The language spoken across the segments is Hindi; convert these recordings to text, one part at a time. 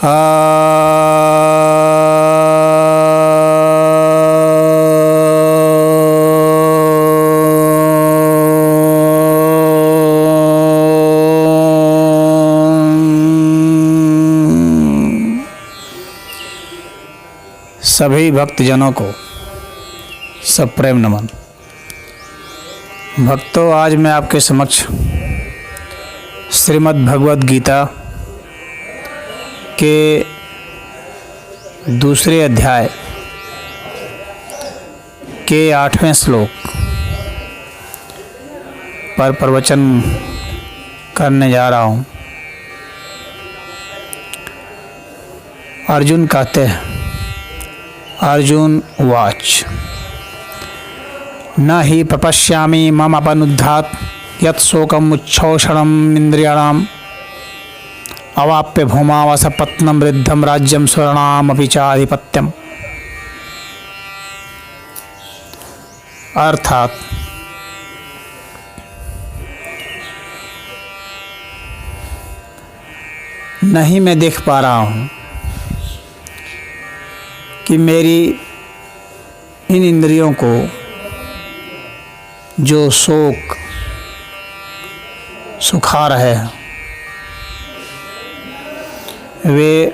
सभी भक्तजनों को सब प्रेम नमन। भक्तों, आज मैं आपके समक्ष श्रीमद् भगवद गीता के दूसरे अध्याय के 8वें श्लोक पर प्रवचन करने जा रहा हूँ। अर्जुन कहते हैं, अर्जुन उवाच न हि प्रपश्यामि मम अपनुद्धात् यत् शोकम् उच्छोषणम् इन्द्रियाणाम् अवाप्य भूमावसपत्नं वृद्धं राज्यं सुराणामपि चाधिपत्यम्। अर्थात नहीं मैं देख पा रहा हूँ कि मेरी इन इंद्रियों को जो शोक सुखा रहे हैं वे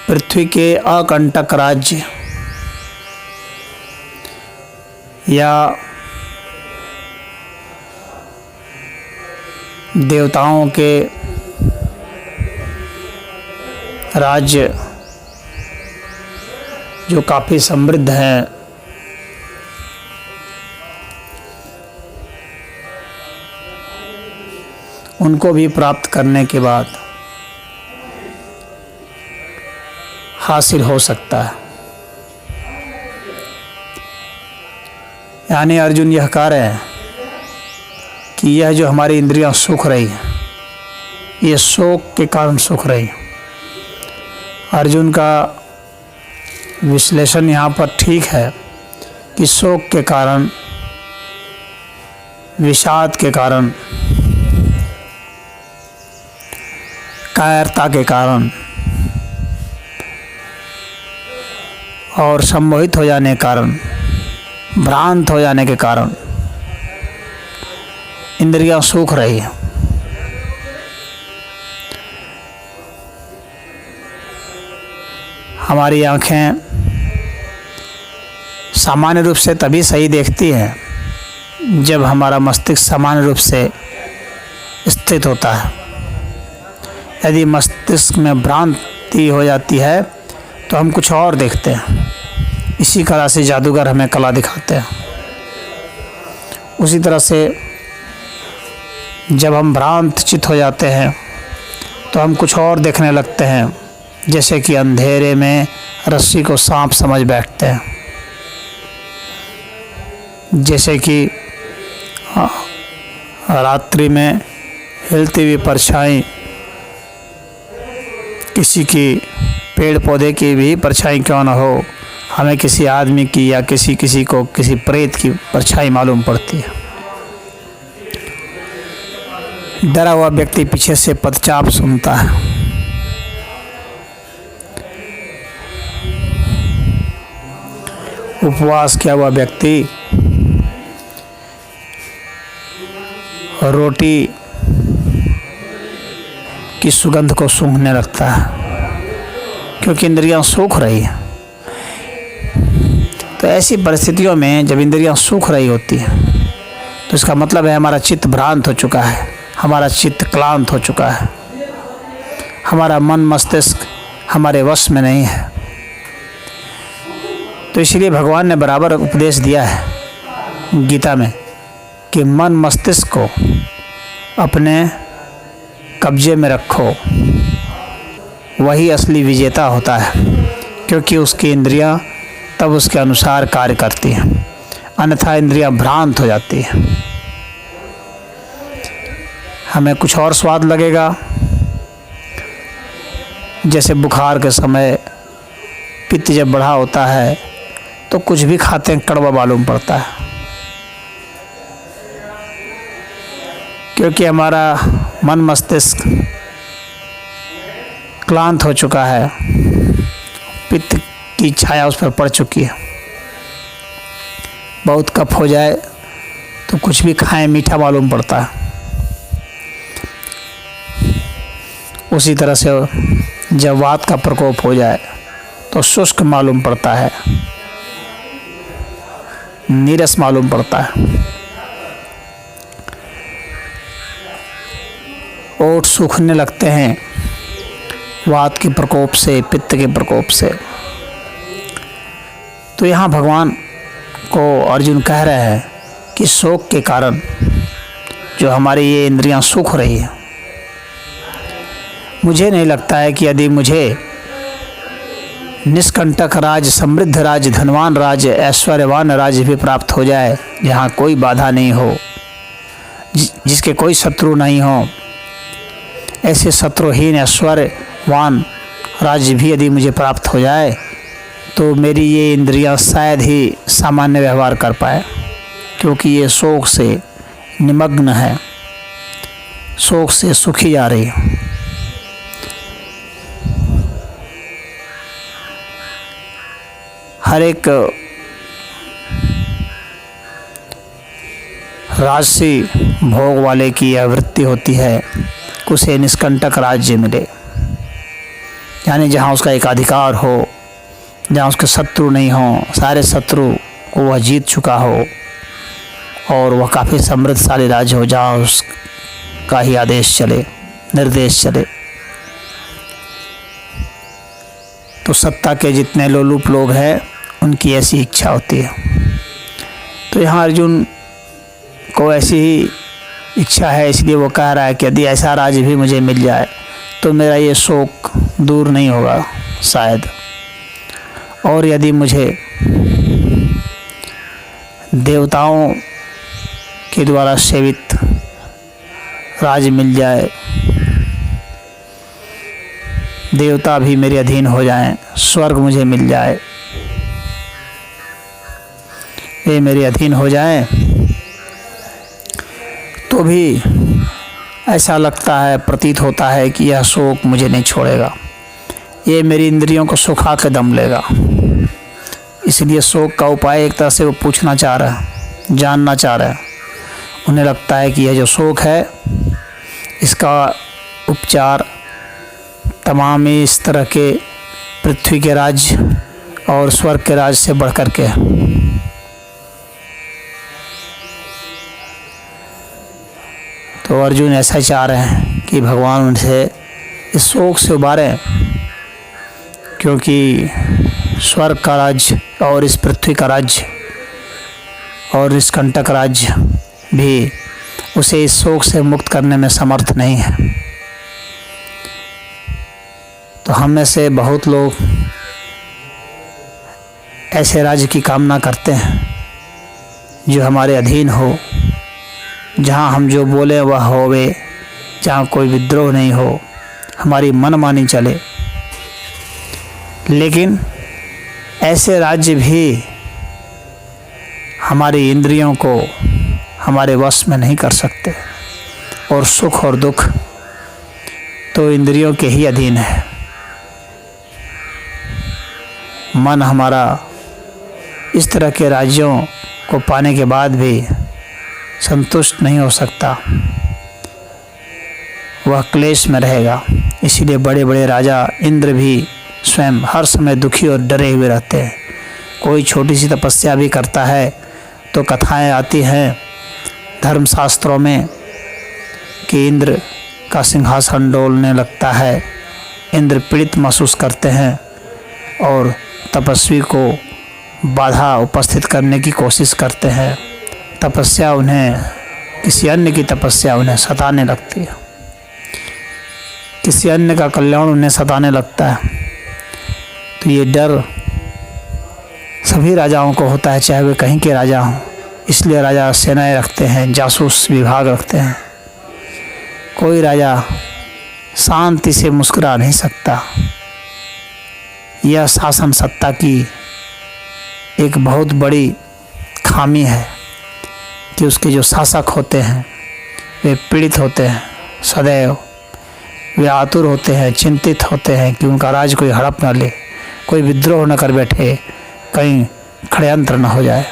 पृथ्वी के अकंटक राज्य या देवताओं के राज्य जो काफ़ी समृद्ध हैं, उनको भी प्राप्त करने के बाद हासिल हो सकता है। यानी अर्जुन यह कह रहे हैं कि यह जो हमारी इंद्रियां सूख रही हैं, ये शोक के कारण सूख रही हैं। अर्जुन का विश्लेषण यहाँ पर ठीक है कि शोक के कारण, विषाद के कारण, कायरता के कारण और सम्मोहित हो जाने के कारण, भ्रांत हो जाने के कारण इंद्रियां सूख रही हैं। हमारी आँखें सामान्य रूप से तभी सही देखती हैं जब हमारा मस्तिष्क सामान्य रूप से स्थित होता है। यदि मस्तिष्क में भ्रांति हो जाती है तो हम कुछ और देखते हैं। इसी कला से जादूगर हमें कला दिखाते हैं। उसी तरह से जब हम भ्रांत चित्त हो जाते हैं तो हम कुछ और देखने लगते हैं, जैसे कि अंधेरे में रस्सी को सांप समझ बैठते हैं, जैसे कि रात्रि में हिलती हुई परछाई, किसी की पेड़ पौधे की भी परछाई क्यों न हो, हमें किसी आदमी की या किसी को किसी प्रेत की परछाई मालूम पड़ती है। डरा हुआ व्यक्ति पीछे से पदचाप सुनता है। उपवास किया हुआ व्यक्ति रोटी की सुगंध को सूंघने लगता है, क्योंकि इंद्रियां सूख रही हैं। तो ऐसी परिस्थितियों में जब इंद्रियां सूख रही होती हैं तो इसका मतलब है हमारा चित्त भ्रांत हो चुका है, हमारा चित्त क्लांत हो चुका है, हमारा मन मस्तिष्क हमारे वश में नहीं है। तो इसलिए भगवान ने बराबर उपदेश दिया है गीता में कि मन मस्तिष्क को अपने कब्जे में रखो, वही असली विजेता होता है, क्योंकि उसकी इंद्रियां तब उसके अनुसार कार्य करती हैं, अन्यथा इंद्रियां भ्रांत हो जाती हैं। हमें कुछ और स्वाद लगेगा, जैसे बुखार के समय पित्त जब बढ़ा होता है तो कुछ भी खाते हैं कड़वा मालूम पड़ता है, क्योंकि हमारा मन मस्तिष्क क्लांत हो चुका है, पित्त की छाया उस पर पड़ चुकी है। बहुत कफ हो जाए तो कुछ भी खाएं मीठा मालूम पड़ता है। उसी तरह से जब वात का प्रकोप हो जाए तो शुष्क मालूम पड़ता है, नीरस मालूम पड़ता है। ओठ सूखने लगते हैं वात के प्रकोप से, पित्त के प्रकोप से। तो यहाँ भगवान को अर्जुन कह रहे हैं कि शोक के कारण जो हमारी ये इंद्रियां सूख रही है, मुझे नहीं लगता है कि यदि मुझे निष्कंटक राज, समृद्ध राज, धनवान राज, ऐश्वर्यवान राज भी प्राप्त हो जाए, जहाँ कोई बाधा नहीं हो, जिसके कोई शत्रु नहीं हो, ऐसे शत्रुहीन ऐश्वर्यवान राज्य भी यदि मुझे प्राप्त हो जाए तो मेरी ये इंद्रियां शायद ही सामान्य व्यवहार कर पाए, क्योंकि ये शोक से निमग्न है, शोक से सुखी जा रही है। हर एक राजसी भोग वाले की यह वृत्ति होती है कि उसे निष्कंटक राज्य मिले, यानी जहाँ उसका एक अधिकार हो, जहाँ उसके शत्रु नहीं हो, सारे शत्रु को वह जीत चुका हो और वह काफ़ी समृद्धशाली राज्य हो, जहाँ उसका ही आदेश चले, निर्देश चले। तो सत्ता के जितने लोलुप लोग हैं उनकी ऐसी इच्छा होती है। तो यहाँ अर्जुन को ऐसी ही इच्छा है, इसलिए वो कह रहा है कि यदि ऐसा राज्य भी मुझे मिल जाए तो मेरा ये शोक दूर नहीं होगा शायद। और यदि मुझे देवताओं के द्वारा सेवित राज्य मिल जाए, देवता भी मेरे अधीन हो जाएं, स्वर्ग मुझे मिल जाए, ये मेरे अधीन हो जाएं, तो भी ऐसा लगता है, प्रतीत होता है कि यह शोक मुझे नहीं छोड़ेगा, ये मेरी इंद्रियों को सुखा के दम लेगा। इसलिए शोक का उपाय एक तरह से वो पूछना चाह रहा है, जानना चाह रहा है। उन्हें लगता है कि यह जो शोक है इसका उपचार तमाम इस तरह के पृथ्वी के राज्य और स्वर्ग के राज्य से बढ़कर के है। तो अर्जुन ऐसा चाह रहे हैं कि भगवान उनसे इस शोक से उबारें, क्योंकि स्वर्ग का राज्य और इस पृथ्वी का राज्य और इस कंटक राज्य भी उसे इस शोक से मुक्त करने में समर्थ नहीं है। तो हम में से बहुत लोग ऐसे राज्य की कामना करते हैं जो हमारे अधीन हो, जहाँ हम जो बोले वह होवे, जहाँ कोई विद्रोह नहीं हो, हमारी मनमानी चले। लेकिन ऐसे राज्य भी हमारी इंद्रियों को हमारे वश में नहीं कर सकते, और सुख और दुख तो इंद्रियों के ही अधीन है। मन हमारा इस तरह के राज्यों को पाने के बाद भी संतुष्ट नहीं हो सकता, वह क्लेश में रहेगा। इसीलिए बड़े बड़े राजा इंद्र भी स्वयं हर समय दुखी और डरे हुए रहते हैं। कोई छोटी सी तपस्या भी करता है तो कथाएं आती हैं धर्मशास्त्रों में कि इंद्र का सिंहासन डोलने लगता है, इंद्र पीड़ित महसूस करते हैं और तपस्वी को बाधा उपस्थित करने की कोशिश करते हैं। तपस्या उन्हें, किसी अन्य की तपस्या उन्हें सताने लगती है, किसी अन्य का कल्याण उन्हें सताने लगता है। तो ये डर सभी राजाओं को होता है, चाहे वे कहीं के राजा हों। इसलिए राजा सेनाएं रखते हैं, जासूस विभाग रखते हैं। कोई राजा शांति से मुस्कुरा नहीं सकता। यह शासन सत्ता की एक बहुत बड़ी खामी है कि उसके जो शासक होते हैं वे पीड़ित होते हैं, सदैव वे आतुर होते हैं, चिंतित होते हैं कि उनका राज कोई हड़प न ले, कोई विद्रोह न कर बैठे, कहीं षड्यंत्र न हो जाए।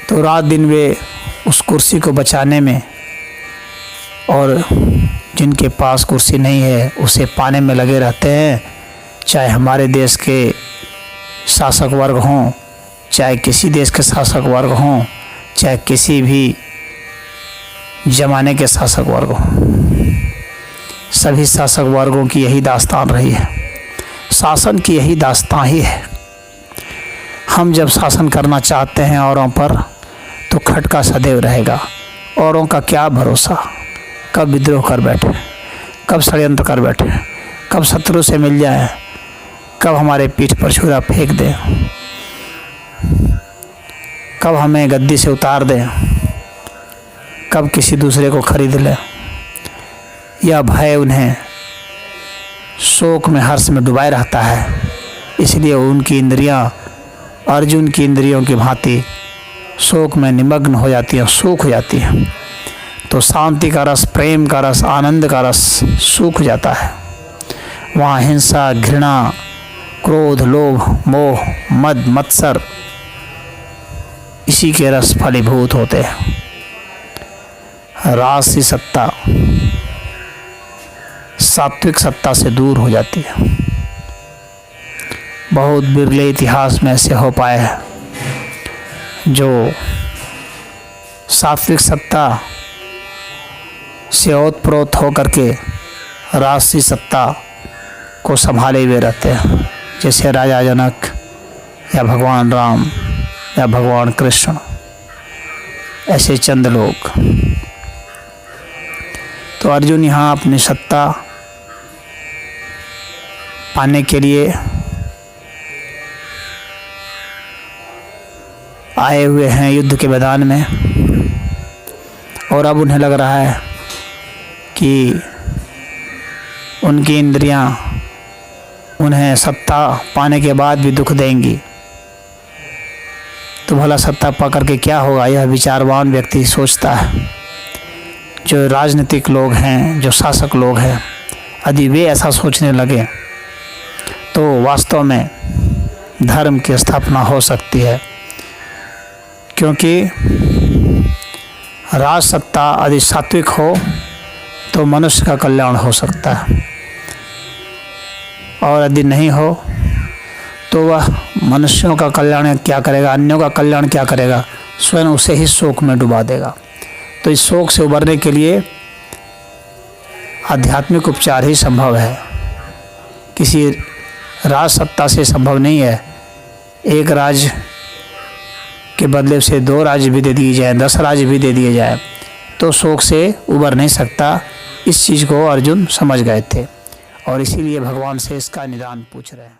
तो रात दिन वे उस कुर्सी को बचाने में, और जिनके पास कुर्सी नहीं है उसे पाने में लगे रहते हैं। चाहे हमारे देश के शासक वर्ग हों, चाहे किसी देश के शासक वर्ग हों, चाहे किसी भी ज़माने के शासक वर्ग हों, सभी शासक वर्गों की यही दास्तान रही है। शासन की यही दास्तान ही है। हम जब शासन करना चाहते हैं औरों पर, तो खटका सदैव रहेगा। औरों का क्या भरोसा, कब विद्रोह कर बैठे, कब षड्यंत्र कर बैठे, कब शत्रु से मिल जाए, कब हमारे पीठ पर छुरा फेंक दें, कब हमें गद्दी से उतार दें, कब किसी दूसरे को खरीद लें। यह भय उन्हें शोक में, हर्ष में डुबाए रहता है। इसलिए उनकी इंद्रियां अर्जुन की इंद्रियों की भांति शोक में निमग्न हो जाती हैं, सूख जाती हैं। तो शांति का रस, प्रेम का रस, आनंद का रस सूख जाता है। वहाँ हिंसा, घृणा, क्रोध, लोभ, मोह, मद, मत्सर, इसी के रस फलीभूत होते हैं। राजसी सत्ता सात्विक सत्ता से दूर हो जाती है। बहुत बिरले इतिहास में ऐसे हो पाए हैं जो सात्विक सत्ता से ओतप्रोत होकर के राजसी सत्ता को संभाले हुए रहते हैं, जैसे राजा जनक या भगवान राम या भगवान कृष्ण, ऐसे चंद लोग। तो अर्जुन यहाँ अपनी सत्ता पाने के लिए आए हुए हैं युद्ध के मैदान में, और अब उन्हें लग रहा है कि उनकी इंद्रियां उन्हें सत्ता पाने के बाद भी दुख देंगी। तो भला सत्ता पाकर के क्या होगा, यह विचारवान व्यक्ति सोचता है। जो राजनीतिक लोग हैं, जो शासक लोग हैं, यदि वे ऐसा सोचने लगे तो वास्तव में धर्म की स्थापना हो सकती है। क्योंकि राज सत्ता यदि सात्विक हो तो मनुष्य का कल्याण हो सकता है, और यदि नहीं हो तो वह मनुष्यों का कल्याण क्या करेगा, अन्यों का कल्याण क्या करेगा, स्वयं उसे ही शोक में डुबा देगा। तो इस शोक से उबरने के लिए आध्यात्मिक उपचार ही संभव है, किसी राज सत्ता से संभव नहीं है। एक राज के बदले से 2 राज्य भी दे दिए जाए, 10 राज्य भी दे दिए जाए, तो शोक से उबर नहीं सकता। इस चीज़ को अर्जुन समझ गए थे, और इसीलिए भगवान से इसका निदान पूछ रहे हैं।